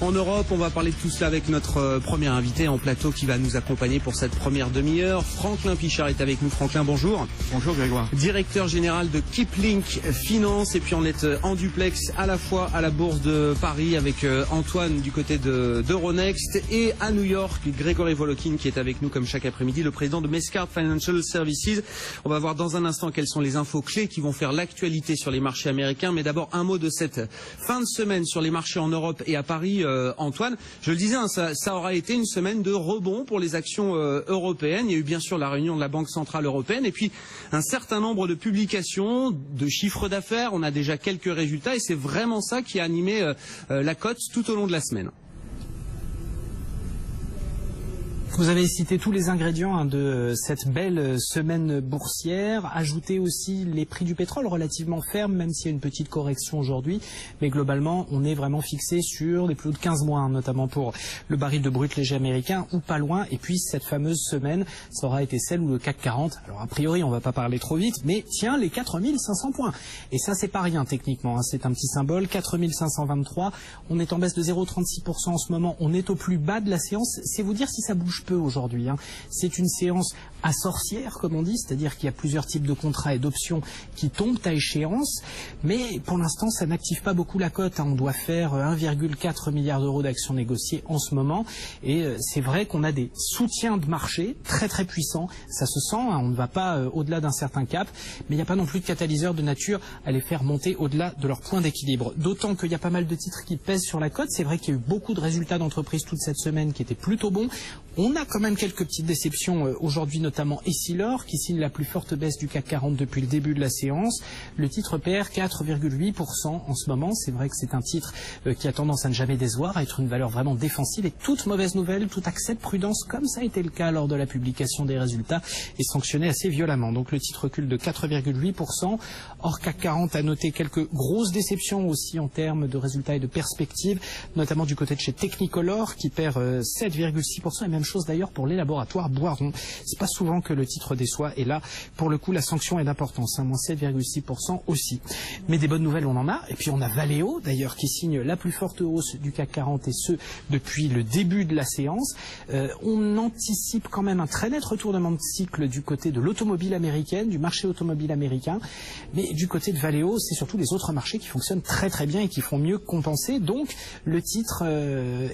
En Europe, on va parler de tout cela avec notre premier invité en plateau qui va nous accompagner pour cette première demi-heure. Franklin Pichard est avec nous. Franklin, bonjour. Bonjour Grégoire. Directeur général de Keeplink Finance, et puis on est en duplex à la fois à la Bourse de Paris avec Antoine du côté d'Euronext et à New York, Grégory Volokin qui est avec nous comme chaque après-midi, le président de Mescard Financial Services. On va voir dans un instant quelles sont les infos clés qui vont faire l'actualité sur les marchés américains. Mais d'abord un mot de cette fin de semaine sur les marchés en Europe et à Paris. Antoine, je le disais, ça aura été une semaine de rebond pour les actions européennes. Il y a eu bien sûr la réunion de la Banque Centrale Européenne et puis un certain nombre de publications, de chiffres d'affaires. On a déjà quelques résultats et c'est vraiment ça qui a animé la cote tout au long de la semaine. Vous avez cité tous les ingrédients de cette belle semaine boursière. Ajoutez aussi les prix du pétrole relativement fermes, même s'il y a une petite correction aujourd'hui. Mais globalement, on est vraiment fixé sur des plus hauts de 15 mois, notamment pour le baril de brut léger américain ou pas loin. Et puis cette fameuse semaine, ça aura été celle où le CAC 40, alors a priori on va pas parler trop vite, mais tiens les 4500 points. Et ça c'est pas rien techniquement, c'est un petit symbole, 4523. On est en baisse de 0,36% en ce moment. On est au plus bas de la séance. C'est vous dire si ça bouge peu aujourd'hui. C'est une séance à sorcière, comme on dit, c'est-à-dire qu'il y a plusieurs types de contrats et d'options qui tombent à échéance, mais pour l'instant, ça n'active pas beaucoup la cote. On doit faire 1,4 milliard d'euros d'actions négociées en ce moment, et c'est vrai qu'on a des soutiens de marché très très puissants. Ça se sent, on ne va pas au-delà d'un certain cap, mais il n'y a pas non plus de catalyseur de nature à les faire monter au-delà de leur point d'équilibre. D'autant qu'il y a pas mal de titres qui pèsent sur la cote. C'est vrai qu'il y a eu beaucoup de résultats d'entreprises toute cette semaine qui étaient plutôt bons. On a quand même quelques petites déceptions aujourd'hui, notamment Essilor, qui signe la plus forte baisse du CAC 40 depuis le début de la séance. Le titre perd 4,8% en ce moment. C'est vrai que c'est un titre qui a tendance à ne jamais décevoir, à être une valeur vraiment défensive. Et toute mauvaise nouvelle, tout accès de prudence, comme ça a été le cas lors de la publication des résultats, est sanctionné assez violemment. Donc le titre recule de 4,8%. Or, CAC 40 a noté quelques grosses déceptions aussi en termes de résultats et de perspectives, notamment du côté de chez Technicolor, qui perd 7,6%, et même chose d'ailleurs pour les laboratoires Boiron. C'est pas souvent que le titre déçoit, et là, pour le coup, la sanction est d'importance, moins 7,6% aussi. Mais des bonnes nouvelles, on en a. Et puis on a Valeo, d'ailleurs, qui signe la plus forte hausse du CAC 40, et ce, depuis le début de la séance. On anticipe quand même un très net retournement de cycle du côté de l'automobile américaine, du marché automobile américain. Mais du côté de Valeo, c'est surtout les autres marchés qui fonctionnent très très bien et qui font mieux compenser. Donc, le titre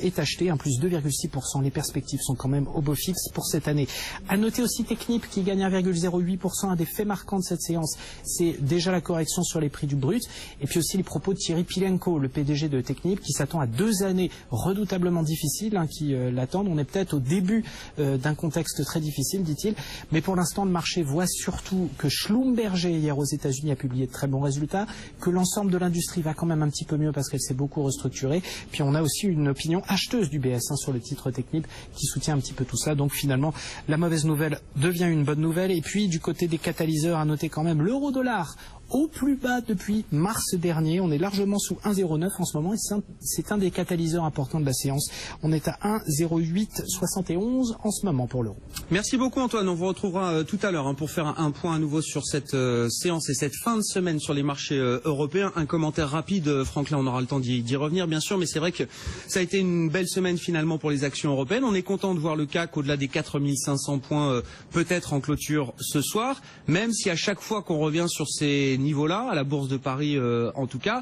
est acheté, un plus 2,6%. Les perspectives sont quand même au beau fixe pour cette année. À noter aussi Technip qui gagne 1,08%. Un des faits marquants de cette séance, c'est déjà la correction sur les prix du brut, et puis aussi les propos de Thierry Pilenko, le PDG de Technip, qui s'attend à 2 années redoutablement difficiles qui l'attendent. On est peut-être au début d'un contexte très difficile, dit-il, mais pour l'instant le marché voit surtout que Schlumberger hier aux États-Unis a publié de très bons résultats, que l'ensemble de l'industrie va quand même un petit peu mieux parce qu'elle s'est beaucoup restructurée. Puis on a aussi une opinion acheteuse du BS sur le titre Technip qui soutient un petit peu tout ça. Donc finalement, la mauvaise nouvelle devient une bonne nouvelle. Et puis du côté des catalyseurs, à noter quand même l'euro-dollar au plus bas depuis mars dernier. On est largement sous 1,09 en ce moment, et c'est un des catalyseurs importants de la séance. On est à 1,0871 en ce moment pour l'euro. Merci beaucoup Antoine, on vous retrouvera tout à l'heure pour faire un point à nouveau sur cette séance et cette fin de semaine sur les marchés européens. Un commentaire rapide, Franklin, on aura le temps d'y revenir bien sûr, mais c'est vrai que ça a été une belle semaine finalement pour les actions européennes. On est content de voir le CAC au-delà des 4500 points peut-être en clôture ce soir, même si à chaque fois qu'on revient sur ces niveaux-là, à la Bourse de Paris en tout cas,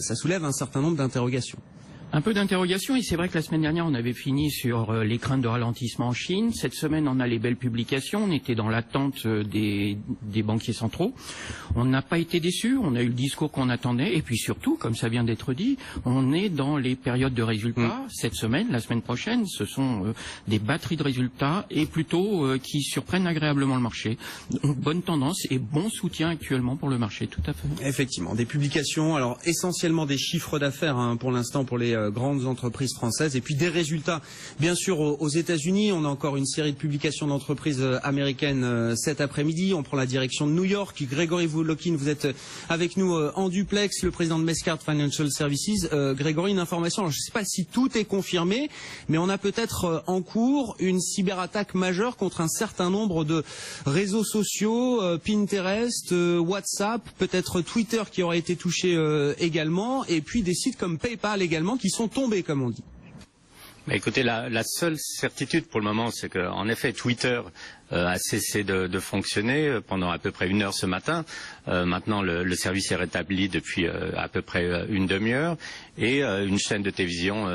ça soulève un certain nombre d'interrogations. Un peu d'interrogation, et c'est vrai que la semaine dernière on avait fini sur les craintes de ralentissement en Chine. Cette semaine on a les belles publications, on était dans l'attente des banquiers centraux. On n'a pas été déçus, on a eu le discours qu'on attendait, et puis surtout, comme ça vient d'être dit, on est dans les périodes de résultats. Cette semaine, la semaine prochaine, ce sont des batteries de résultats, et plutôt qui surprennent agréablement le marché. Donc bonne tendance et bon soutien actuellement pour le marché, tout à fait. Effectivement, des publications, alors essentiellement des chiffres d'affaires pour l'instant pour les grandes entreprises françaises, et puis des résultats bien sûr aux États-Unis. On a encore une série de publications d'entreprises américaines cet après-midi. On prend la direction de New York. Grégory Volokin, vous êtes avec nous en duplex, le président de Mescard Financial Services. Grégory, une information, alors je ne sais pas si tout est confirmé, mais on a peut-être en cours une cyberattaque majeure contre un certain nombre de réseaux sociaux, Pinterest, WhatsApp, peut-être Twitter qui aurait été touché également, et puis des sites comme PayPal également qui sont tombés, comme on dit. Bah écoutez, la seule certitude pour le moment, c'est qu'en effet, Twitter a cessé de fonctionner pendant à peu près 1 heure ce matin. Maintenant, le service est rétabli depuis à peu près une demi-heure. Et une chaîne de télévision,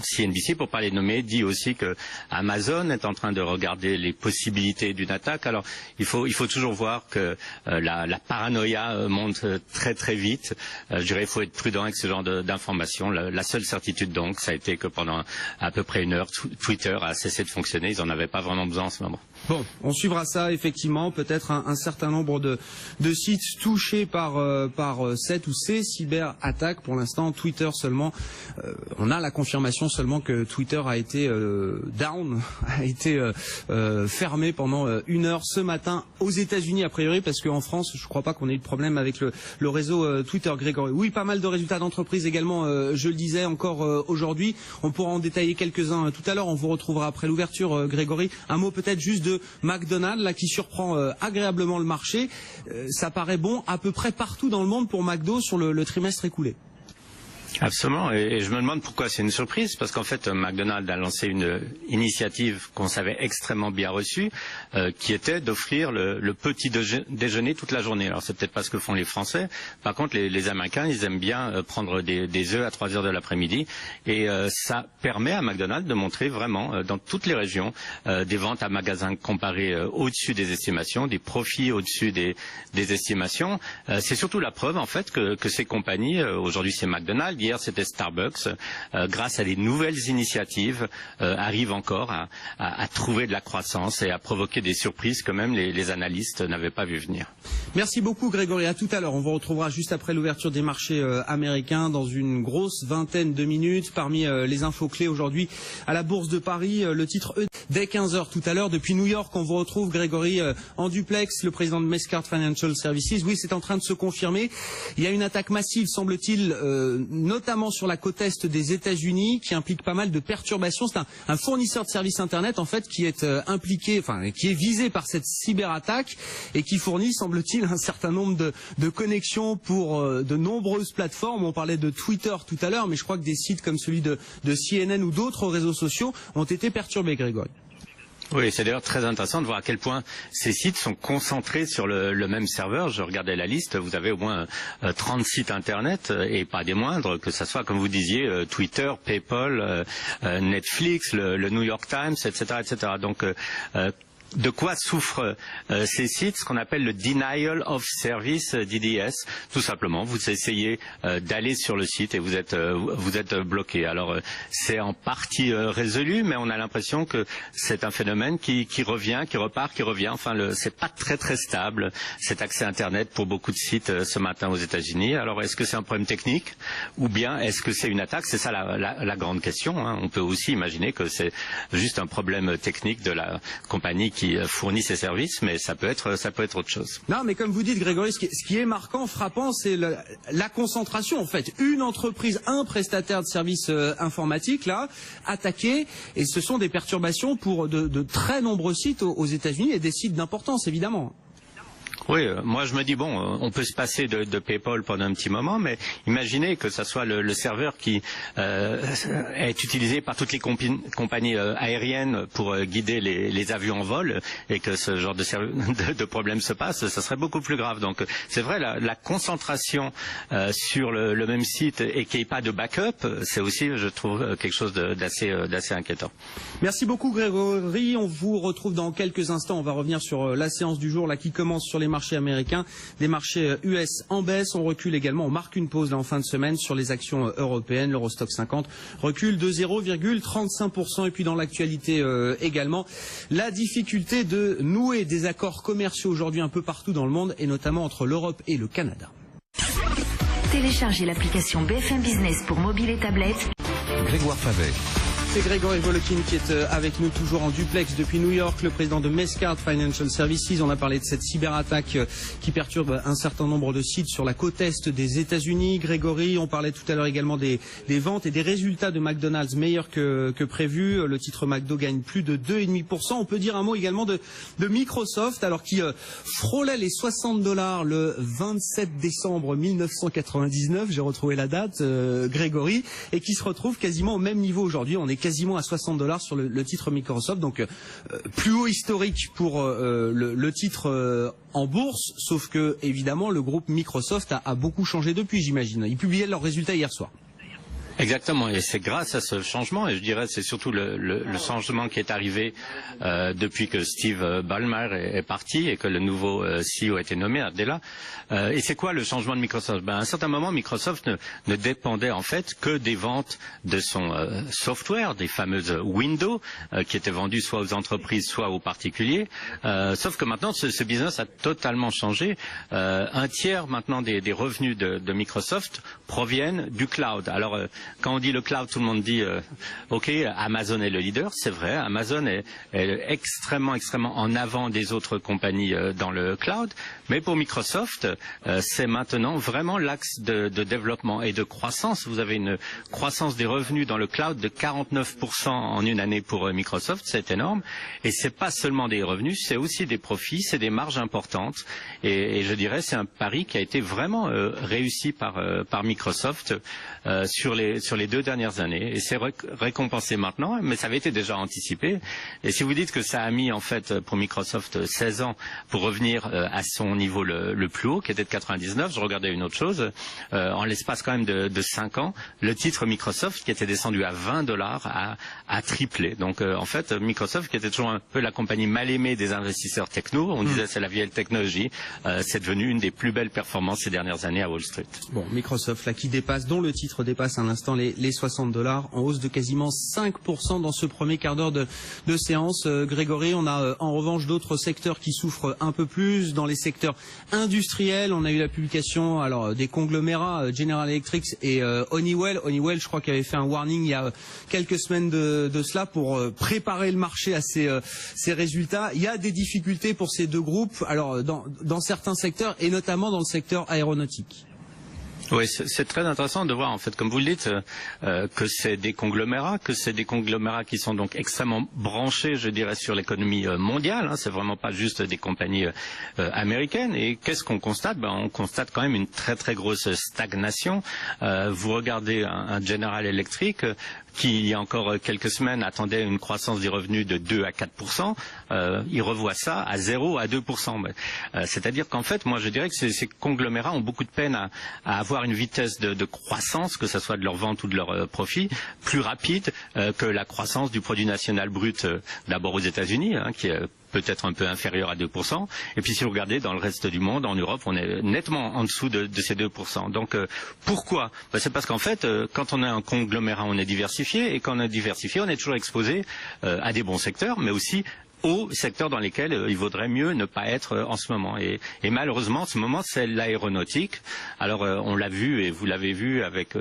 CNBC, pour parler de nommé, dit aussi que Amazon est en train de regarder les possibilités d'une attaque. Alors, il faut toujours voir que la paranoïa monte très très vite. Je dirais qu'il faut être prudent avec ce genre d'informations. La seule certitude donc, ça a été que pendant à peu près 1 heure, Twitter a cessé de fonctionner. Ils n'en avaient pas vraiment besoin en ce moment. Bon, on suivra ça effectivement, peut-être un certain nombre de sites touchés par cette ou ces cyberattaques. Pour l'instant, Twitter seulement. On a la confirmation seulement que Twitter a été down, a été fermé pendant 1 heure ce matin aux États-Unis a priori, parce qu'en France, je ne crois pas qu'on ait eu de problème avec le réseau Twitter. Grégory, oui, pas mal de résultats d'entreprise également. Je le disais encore aujourd'hui. On pourra en détailler quelques-uns tout à l'heure. On vous retrouvera après l'ouverture, Grégory. Un mot peut-être juste de McDonald's, là, qui surprend agréablement le marché. Ça paraît bon à peu près partout dans le monde pour McDo sur le trimestre écoulé. Absolument, et je me demande pourquoi c'est une surprise, parce qu'en fait McDonald's a lancé une initiative qu'on savait extrêmement bien reçue, qui était d'offrir le petit déjeuner toute la journée. Alors c'est peut-être pas ce que font les Français, par contre les Américains, ils aiment bien prendre des œufs à 3 heures de l'après-midi, et ça permet à McDonald's de montrer vraiment dans toutes les régions des ventes à magasins comparés au-dessus des estimations, des profits au-dessus des estimations. C'est surtout la preuve en fait que ces compagnies, aujourd'hui c'est McDonald's, hier c'était Starbucks, grâce à des nouvelles initiatives, arrivent encore à trouver de la croissance et à provoquer des surprises que même les analystes n'avaient pas vu venir. Merci beaucoup Grégory, à tout à l'heure. On vous retrouvera juste après l'ouverture des marchés américains dans une grosse vingtaine de minutes. Parmi les infos clés aujourd'hui à la Bourse de Paris, le titre dès 15 h tout à l'heure. Depuis New York, on vous retrouve Grégory en duplex, le président de Mescart Financial Services. Oui, c'est en train de se confirmer. Il y a une attaque massive, semble-t-il, notamment sur la côte est des États-Unis, qui implique pas mal de perturbations. C'est un fournisseur de services Internet, en fait, qui est impliqué, enfin, qui est visé par cette cyberattaque et qui fournit, semble-t-il, un certain nombre de connexions pour de nombreuses plateformes. On parlait de Twitter tout à l'heure, mais je crois que des sites comme celui de CNN ou d'autres réseaux sociaux ont été perturbés, Grégory. Oui, c'est d'ailleurs très intéressant de voir à quel point ces sites sont concentrés sur le même serveur. Je regardais la liste, vous avez au moins 30 sites internet et pas des moindres, que ce soit, comme vous disiez, Twitter, PayPal, Netflix, le New York Times, etc., etc. Donc, de quoi souffrent ces sites, ce qu'on appelle le Denial of Service, DDS. Tout simplement, vous essayez d'aller sur le site et vous êtes bloqué. Alors c'est en partie résolu, mais on a l'impression que c'est un phénomène qui revient, qui repart, qui revient. Enfin, c'est pas très très stable cet accès Internet pour beaucoup de sites ce matin aux États-Unis. Alors est-ce que c'est un problème technique ou bien est-ce que c'est une attaque? C'est ça la grande question, hein. On peut aussi imaginer que c'est juste un problème technique de la compagnie qui fournit ses services, mais ça peut être autre chose. Non, mais comme vous dites, Grégory, ce qui est marquant, frappant, c'est la concentration, en fait. Une entreprise, un prestataire de services informatiques, là, attaqué, et ce sont des perturbations pour de très nombreux sites aux États-Unis et des sites d'importance, évidemment. Oui, moi je me dis, bon, on peut se passer de PayPal pendant un petit moment, mais imaginez que ça soit le serveur qui est utilisé par toutes les compagnies aériennes pour guider les avions en vol et que ce genre de problème se passe, ça serait beaucoup plus grave. Donc c'est vrai, la concentration sur le même site et qu'il n'y ait pas de backup, c'est aussi, je trouve, quelque chose d'assez inquiétant. Merci beaucoup Grégory, on vous retrouve dans quelques instants. On va revenir sur la séance du jour là qui commence sur les marchés américains, des marchés US en baisse, on recule également, on marque une pause là en fin de semaine sur les actions européennes, l'Eurostock 50 recule de 0,35% et puis dans l'actualité également, la difficulté de nouer des accords commerciaux aujourd'hui un peu partout dans le monde et notamment entre l'Europe et le Canada. Téléchargez l'application BFM Business pour mobile et tablette. Grégoire Favet. c'est Grégory Volokin qui est avec nous toujours en duplex depuis New York, le président de Mescard Financial Services. On a parlé de cette cyberattaque qui perturbe un certain nombre de sites sur la côte est des États-Unis. Grégory, on parlait tout à l'heure également des ventes et des résultats de McDonald's meilleurs que prévu. Le titre McDo gagne plus de 2,5%. On peut dire un mot également de Microsoft, alors qui frôlait les $60 le 27 décembre 1999. J'ai retrouvé la date, Grégory, et qui se retrouve quasiment au même niveau aujourd'hui. On est quasiment à $60 sur le titre Microsoft, donc plus haut historique pour le titre en bourse, sauf que évidemment le groupe Microsoft a beaucoup changé depuis, j'imagine. Ils publiaient leurs résultats hier soir. Exactement, et c'est grâce à ce changement, et je dirais c'est surtout le changement qui est arrivé depuis que Steve Ballmer est parti et que le nouveau CEO a été nommé, Nadella. Et c'est quoi le changement de Microsoft? À un certain moment, Microsoft ne dépendait en fait que des ventes de son software, des fameuses Windows, qui étaient vendues soit aux entreprises, soit aux particuliers. Sauf que maintenant, ce business a totalement changé. Un tiers maintenant des revenus de Microsoft proviennent du cloud. Alors, quand on dit le cloud, tout le monde dit OK, Amazon est le leader. C'est vrai, Amazon est extrêmement en avant des autres compagnies dans le cloud. Mais pour Microsoft, c'est maintenant vraiment l'axe de développement et de croissance. Vous avez une croissance des revenus dans le cloud de 49% en une année pour Microsoft. C'est énorme. Et c'est pas seulement des revenus, c'est aussi des profits, c'est des marges importantes. Et je dirais, c'est un pari qui a été vraiment réussi par Microsoft sur les 2 dernières années, et c'est récompensé maintenant, mais ça avait été déjà anticipé. Et si vous dites que ça a mis en fait pour Microsoft 16 ans pour revenir à son niveau le plus haut, qui était de 99, je regardais une autre chose, en l'espace quand même de 5 ans, le titre Microsoft qui était descendu à $20 a triplé. Donc en fait, Microsoft qui était toujours un peu la compagnie mal aimée des investisseurs techno, on disait c'est la vieille technologie, c'est devenu une des plus belles performances ces dernières années à Wall Street. Bon, Microsoft là qui dépasse, dont le titre dépasse un instant les $60, en hausse de quasiment 5% dans ce premier quart d'heure de séance. Grégory, on a en revanche d'autres secteurs qui souffrent un peu plus. Dans les secteurs industriels, on a eu la publication des conglomérats General Electric et Honeywell. Honeywell, je crois qu'il avait fait un warning il y a quelques semaines de cela pour préparer le marché à ces résultats. Il y a des difficultés pour ces deux groupes, alors dans certains secteurs et notamment dans le secteur aéronautique. Oui, c'est très intéressant de voir, en fait, comme vous le dites, que c'est des conglomérats, qui sont donc extrêmement branchés, je dirais, sur l'économie mondiale. C'est vraiment pas juste des compagnies américaines. Et qu'est-ce qu'on constate? On constate quand même une très grosse stagnation. Vous regardez un General Electric qui, il y a encore quelques semaines, attendait une croissance des revenus de 2 à 4%, il revoit ça à 0 à 2%. C'est-à-dire qu'en fait, moi je dirais que ces conglomérats ont beaucoup de peine à avoir une vitesse de croissance, que ce soit de leur vente ou de leur profit, plus rapide que la croissance du produit national brut, d'abord aux États-Unis, qui est peut-être un peu inférieur à 2%. Et puis si vous regardez dans le reste du monde, en Europe, on est nettement en dessous de ces 2%. Donc pourquoi? C'est parce qu'en fait, quand on a un conglomérat, on est diversifié, et quand on est diversifié, on est toujours exposé à des bons secteurs, mais aussi aux secteurs dans lesquels il vaudrait mieux ne pas être en ce moment. Et malheureusement, en ce moment, c'est l'aéronautique. Alors, on l'a vu, et vous l'avez vu, avec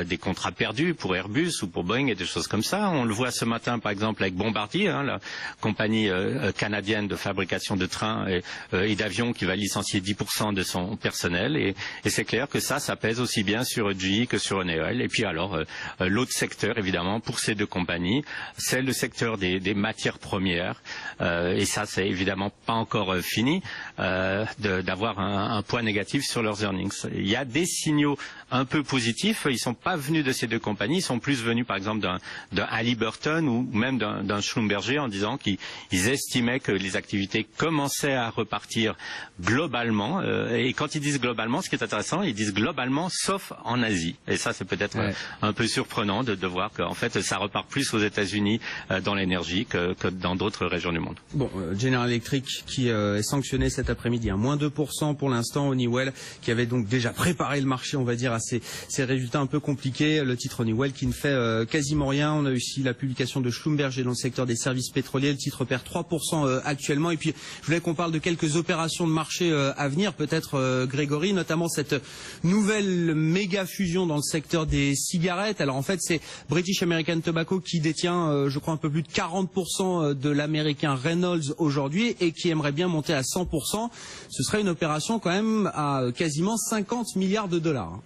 des contrats perdus pour Airbus ou pour Boeing et des choses comme ça. On le voit ce matin, par exemple, avec Bombardier, la compagnie canadienne de fabrication de trains et d'avions qui va licencier 10% de son personnel. Et c'est clair que ça pèse aussi bien sur GE que sur Honeywell. Et puis alors, l'autre secteur, évidemment, pour ces deux compagnies, c'est le secteur des matières premières. Et ça, c'est évidemment pas encore fini d'avoir un poids négatif sur leurs earnings. Il y a des signaux un peu positifs. Ils sont pas venus de ces deux compagnies. Ils sont plus venus, par exemple, d'un Halliburton ou même d'un Schlumberger en disant qu'ils estimaient que les activités commençaient à repartir globalement. Et quand ils disent globalement, ce qui est intéressant, ils disent globalement, sauf en Asie. Et ça, c'est peut-être un peu surprenant de voir qu'en fait, ça repart plus aux États-Unis dans l'énergie que dans d'autres régions régions du monde. Bon, General Electric qui est sanctionné cet après-midi, moins 2% pour l'instant. Honeywell qui avait donc déjà préparé le marché, on va dire, à ces résultats un peu compliqués. Le titre Honeywell qui ne fait quasiment rien. On a aussi la publication de Schlumberger dans le secteur des services pétroliers. Le titre perd 3% actuellement. Et puis, je voulais qu'on parle de quelques opérations de marché à venir, peut-être Grégory, notamment cette nouvelle méga fusion dans le secteur des cigarettes. Alors en fait, c'est British American Tobacco qui détient, je crois, un peu plus de 40% de l'américain Reynolds aujourd'hui et qui aimerait bien monter à 100%. Ce serait une opération quand même à quasiment 50 milliards de dollars.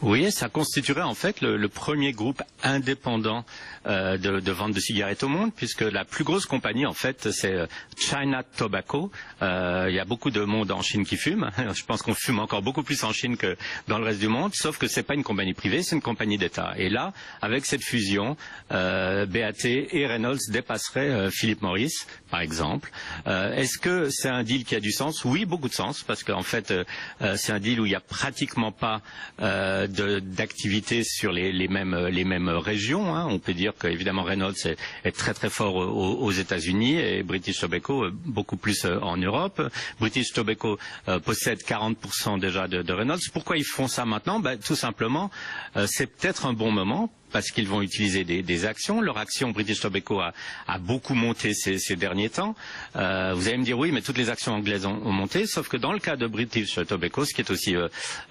Oui, ça constituerait en fait le premier groupe indépendant de vente de cigarettes au monde, puisque la plus grosse compagnie en fait c'est China Tobacco. Il y a beaucoup de monde en Chine qui fume. Je pense qu'on fume encore beaucoup plus en Chine que dans le reste du monde, sauf que c'est pas une compagnie privée, c'est une compagnie d'État. Et là, avec cette fusion, BAT et Reynolds dépasseraient Philip Morris, par exemple. Est-ce que c'est un deal qui a du sens? Oui, beaucoup de sens, parce qu'en fait c'est un deal où il n'y a pratiquement pas d'activité sur les mêmes régions. On peut dire qu'évidemment Reynolds est très très fort aux États-Unis et British Tobacco beaucoup plus en Europe. British Tobacco possède 40% déjà de Reynolds. Pourquoi ils font ça maintenant? Tout simplement, c'est peut-être un bon moment, parce qu'ils vont utiliser des actions. Leur action British Tobacco a beaucoup monté ces derniers temps. Vous allez me dire oui, mais toutes les actions anglaises ont monté, sauf que dans le cas de British Tobacco, ce qui est aussi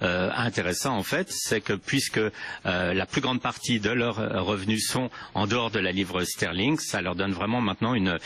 intéressant en fait, c'est que puisque la plus grande partie de leurs revenus sont en dehors de la livre sterling, ça leur donne vraiment maintenant une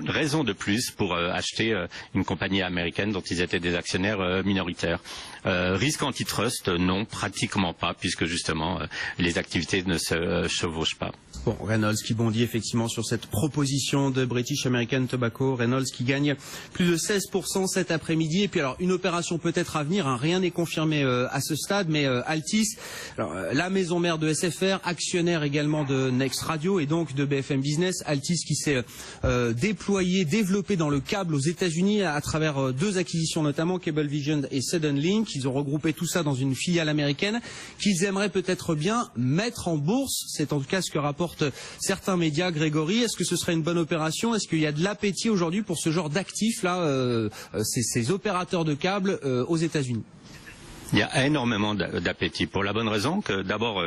raison de plus pour acheter une compagnie américaine dont ils étaient des actionnaires minoritaires. Risque antitrust, non, pratiquement pas, puisque justement les activités ne se chevauchent pas. Bon, Reynolds qui bondit effectivement sur cette proposition de British American Tobacco. Reynolds qui gagne plus de 16% cet après-midi. Et puis alors, une opération peut-être à venir, rien n'est confirmé à ce stade, mais Altice, alors, la maison mère de SFR, actionnaire également de Next Radio et donc de BFM Business. Altice qui s'est déployé, développé dans le câble aux États-Unis à travers deux acquisitions, notamment Cablevision et Suddenlink. Ils ont regroupé tout ça dans une filiale américaine qu'ils aimeraient peut-être bien mettre en bourse. C'est en tout cas ce que rapportent certains médias. Grégory, est-ce que ce serait une bonne opération? Est-ce qu'il y a de l'appétit aujourd'hui pour ce genre d'actifs là, ces opérateurs de câbles aux États-Unis? Il y a énormément d'appétit pour la bonne raison que d'abord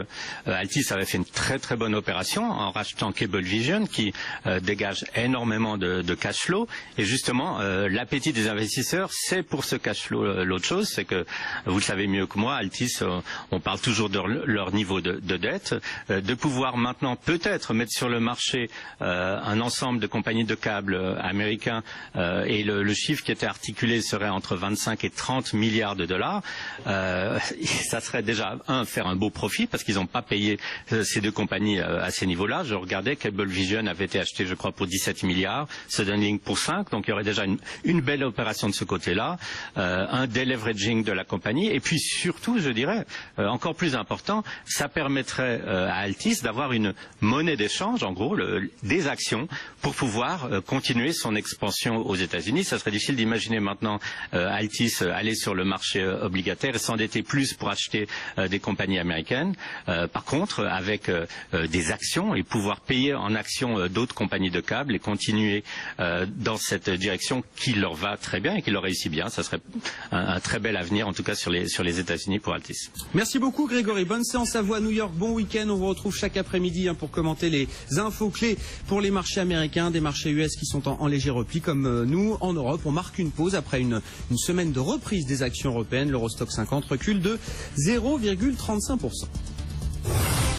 Altice avait fait une très très bonne opération en rachetant Cablevision qui dégage énormément de cash flow et justement l'appétit des investisseurs c'est pour ce cash flow. L'autre chose c'est que vous le savez mieux que moi, Altice on parle toujours de leur niveau de dette, de pouvoir maintenant peut-être mettre sur le marché un ensemble de compagnies de câbles américains et le chiffre qui était articulé serait entre 25 et 30 milliards de dollars. Ça serait déjà faire un beau profit parce qu'ils n'ont pas payé ces deux compagnies à ces niveaux-là. Je regardais, Cablevision avait été acheté, je crois, pour 17 milliards, Suddenlink pour 5, donc il y aurait déjà une belle opération de ce côté-là, un deleveraging de la compagnie, et puis surtout, je dirais, encore plus important, ça permettrait à Altice d'avoir une monnaie d'échange, en gros, des actions, pour pouvoir continuer son expansion aux États-Unis. Ça serait difficile d'imaginer maintenant Altice aller sur le marché obligataire et s'endetter plus pour acheter des compagnies américaines. Par contre, avec des actions et pouvoir payer en actions d'autres compagnies de câbles et continuer dans cette direction qui leur va très bien et qui leur réussit bien, ça serait un très bel avenir, en tout cas sur les États-Unis pour Altice. Merci beaucoup Grégory. Bonne séance à vous à New York. Bon week-end. On vous retrouve chaque après-midi pour commenter les infos clés pour les marchés américains, des marchés US qui sont en léger repli comme nous en Europe. On marque une pause après une semaine de reprise des actions européennes. L'Eurostock 50 recule de 0,35%.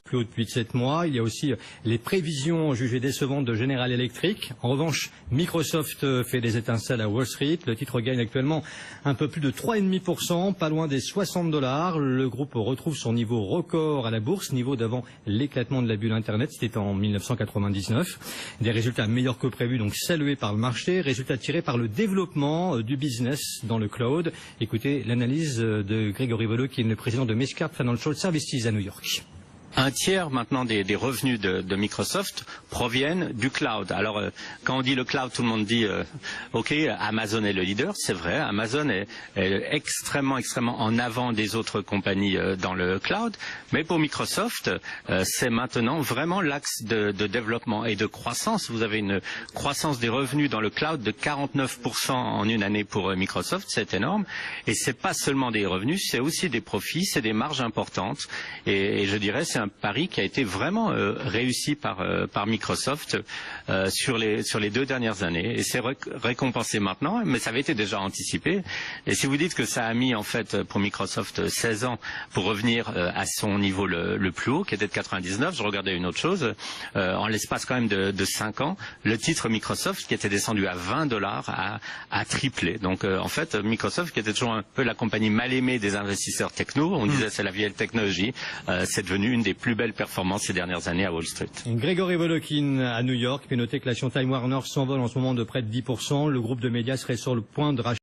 Plus haut depuis 7 mois. Il y a aussi les prévisions jugées décevantes de General Electric. En revanche, Microsoft fait des étincelles à Wall Street. Le titre gagne actuellement un peu plus de 3,5%, pas loin des $60. Le groupe retrouve son niveau record à la bourse, niveau d'avant l'éclatement de la bulle Internet. C'était en 1999. Des résultats meilleurs que prévus, donc salués par le marché. Résultats tirés par le développement du business dans le cloud. Écoutez l'analyse de Grégory Voleux, qui est le président de Mescart Financial Services à New York. un tiers maintenant des revenus de Microsoft proviennent du cloud. Alors quand on dit le cloud, tout le monde dit ok, Amazon est le leader, c'est vrai, Amazon est extrêmement en avant des autres compagnies dans le cloud, mais pour Microsoft, c'est maintenant vraiment l'axe de développement et de croissance. Vous avez une croissance des revenus dans le cloud de 49% en une année pour Microsoft, c'est énorme, et c'est pas seulement des revenus, c'est aussi des profits, c'est des marges importantes, et je dirais c'est un pari qui a été vraiment réussi par Microsoft sur les 2 dernières années, et c'est récompensé maintenant, mais ça avait été déjà anticipé. Et si vous dites que ça a mis en fait pour Microsoft 16 ans pour revenir à son niveau le plus haut, qui était de 99, je regardais une autre chose, en l'espace quand même de 5 ans, le titre Microsoft qui était descendu à $20 a triplé. Donc en fait Microsoft, qui était toujours un peu la compagnie mal aimée des investisseurs techno, on disait c'est la vieille technologie, c'est devenu une des plus belles performances ces dernières années à Wall Street. Grégory Volokin à New York fait noter que l'action Time Warner s'envole en ce moment de près de 10%. Le groupe de médias serait sur le point de racheter